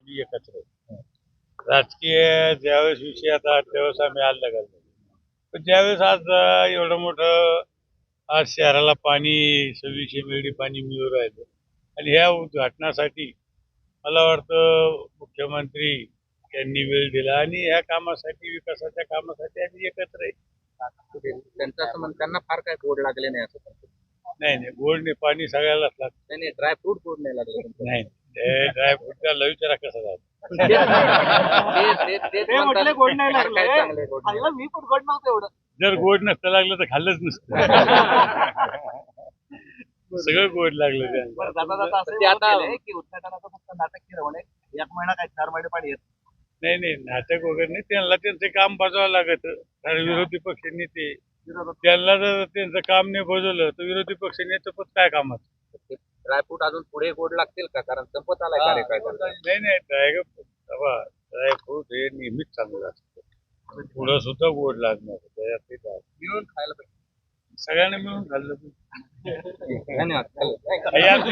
मी एकत्र आहे. राजकीय ज्यावेळेस विषय आता त्यावेळेस आम्ही आलं घालतो. पण ज्यावेळेस आज एवढं मोठं आज शहराला पाणी 2600 मिली पाणी मिळू राहिलं आणि ह्या उद्घाटनासाठी मला वाटतं मुख्यमंत्री यांनी वेळ दिला आणि ह्या कामासाठी विकासाच्या कामासाठी आम्ही एकत्र आहे. त्यांचं असं म्हणणं त्यांना फार काय गोड लागले नाही असं म्हणतात. नाही नाही गोड नाही पाणी सगळ्यालाच लागतं. नाही ड्रायफ्रूट गोड नाही लागले तुमचं. नाही ड्रायफ्रूटला विचारा कसं झालं. ते म्हटले गोड नाही लागले खाल्लं मी पण गोड नव्हतं एवढं. जर गोड नसतं लागलं तर खाल्लंच नसतं. सगळं गोड लागलं त्यांना. बरं, जाता जाता असं ते आता की उद्घाटनाचं फक्त नाटक केलं म्हणे 1 महिना काय 4 महिने पाणी येत नाही नाही नाटक वगैरे नाही त्यांना त्यांचं काम बजावं लागत कारण विरोधी पक्ष नेते त्यांना जर त्यांचं काम नाही बजवलं तर विरोधी पक्ष नेते पण काय कामाचं. ड्रायफ्रूट अजून पुढे गोड लागतील का कारण संपत आलाय कार्यकाळ. नाही नाही ड्रायफ्रूट हे नेहमीच चांगलं असतं पुढं सुद्धा गोड लागणार त्याच्यात ते काय. मिळून खायला पाहिजे. सगळ्यांना मिळून खाल्लं धन्यवाद. हे आमची